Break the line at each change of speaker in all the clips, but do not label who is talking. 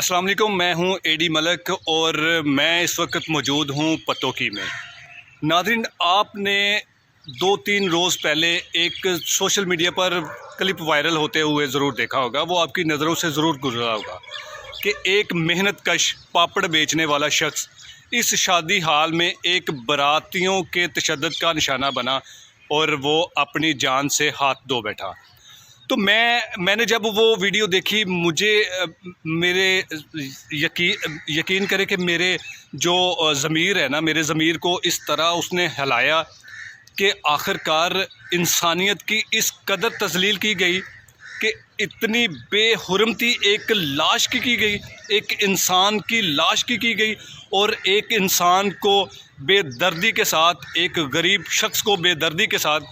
अस्सलाम वालेकुम, मैं हूं एडी मलक और मैं इस वक्त मौजूद हूं पतोकी में। नाज़रीन, आपने 2-3 रोज़ पहले एक सोशल मीडिया पर क्लिप वायरल होते हुए ज़रूर देखा होगा, वो आपकी नज़रों से ज़रूर गुजरा होगा कि एक मेहनत कश पापड़ बेचने वाला शख्स इस शादी हाल में एक बारातियों के तशद्दुद का निशाना बना और वो अपनी जान से हाथ धो बैठा। तो मैंने जब वो वीडियो देखी, मुझे मेरे यकीन करें कि मेरे जो ज़मीर है ना, मेरे ज़मीर को इस तरह उसने हिलाया कि आखिरकार इंसानियत की इस कदर तज़लील की गई कि इतनी बेहुरमती एक लाश की गई, एक इंसान की लाश की गई और एक इंसान को बेदर्दी के साथ, एक गरीब शख्स को बेदर्दी के साथ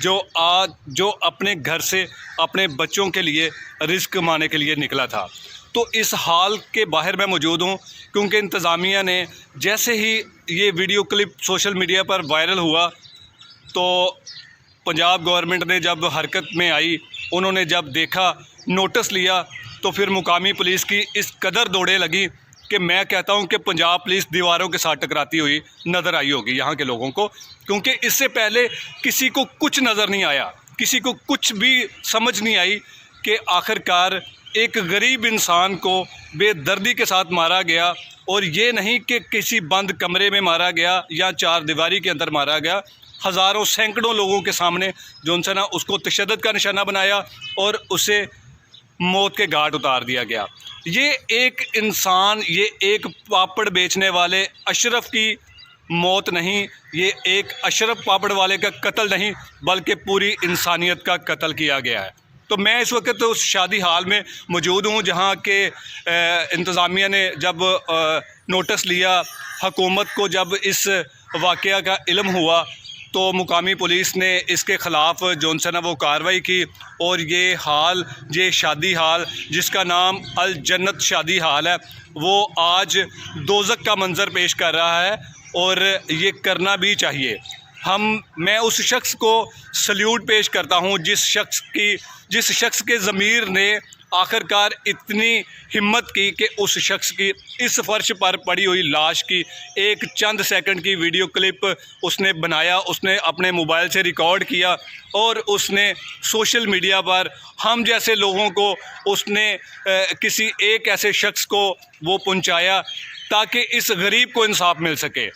जो अपने घर से अपने बच्चों के लिए रिस्क कमाने के लिए निकला था। तो इस हाल के बाहर मैं मौजूद हूँ क्योंकि इंतज़ामिया ने जैसे ही ये वीडियो क्लिप सोशल मीडिया पर वायरल हुआ तो पंजाब गवर्नमेंट ने जब हरकत में आई, उन्होंने जब देखा, नोटिस लिया, तो फिर मुकामी पुलिस की इस कदर दौड़े लगी कि मैं कहता हूं कि पंजाब पुलिस दीवारों के साथ टकराती हुई नज़र आई होगी यहाँ के लोगों को, क्योंकि इससे पहले किसी को कुछ नज़र नहीं आया, किसी को कुछ भी समझ नहीं आई कि आखिरकार एक गरीब इंसान को बेदर्दी के साथ मारा गया। और ये नहीं कि किसी बंद कमरे में मारा गया या चार दीवारी के अंदर मारा गया, हज़ारों सैकड़ों लोगों के सामने जो उनसे ना उसको तशद्दुद का निशाना बनाया और उसे मौत के घाट उतार दिया गया। ये एक इंसान, ये एक पापड़ बेचने वाले अशरफ की मौत नहीं, ये एक अशरफ पापड़ वाले का कत्ल नहीं, बल्कि पूरी इंसानियत का कत्ल किया गया है। तो मैं इस वक्त उस शादी हाल में मौजूद हूँ जहाँ के इंतज़ामिया ने जब नोटिस लिया, हुकूमत को जब इस वाक़या का इल्म हुआ तो मुकामी पुलिस ने इसके ख़िलाफ़ जो है ना वो कार्रवाई की और ये शादी हाल जिसका नाम अल जन्नत शादी हाल है, वो आज दोज़ख का मंज़र पेश कर रहा है और ये करना भी चाहिए। मैं उस शख्स को सल्यूट पेश करता हूँ जिस शख्स के ज़मीर ने आखिरकार इतनी हिम्मत की कि उस शख्स की इस फर्श पर पड़ी हुई लाश की एक चंद सेकंड की वीडियो क्लिप उसने बनाया, उसने अपने मोबाइल से रिकॉर्ड किया और उसने सोशल मीडिया पर हम जैसे लोगों को उसने किसी एक ऐसे शख्स को वो पहुंचाया ताकि इस गरीब को इंसाफ मिल सके।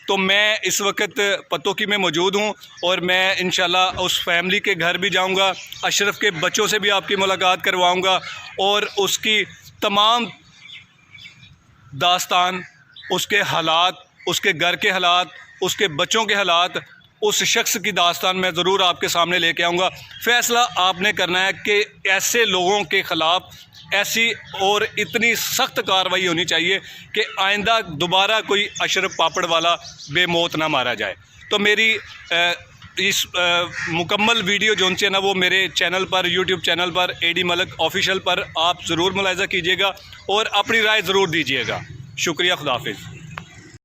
तो मैं इस वक्त पतोकी में मौजूद हूँ और मैं इंशाल्लाह उस फैमिली के घर भी जाऊँगा, अशरफ के बच्चों से भी आपकी मुलाकात करवाऊँगा और उसकी तमाम दास्तान, उसके हालात, उसके घर के हालात, उसके बच्चों के हालात, उस शख्स की दास्तान मैं ज़रूर आपके सामने लेके आऊँगा। फ़ैसला आपने करना है कि ऐसे लोगों के ख़िलाफ़ ऐसी और इतनी सख्त कार्रवाई होनी चाहिए कि आइंदा दोबारा कोई अशरफ पापड़ वाला बेमौत ना मारा जाए। तो मेरी इस मुकम्मल वीडियो जो है ना वो मेरे चैनल पर, यूट्यूब चैनल पर एडी मलक ऑफिशियल पर आप ज़रूर मुलाहिज़ा कीजिएगा और अपनी राय ज़रूर दीजिएगा। शुक्रिया, खुदा हाफिज़।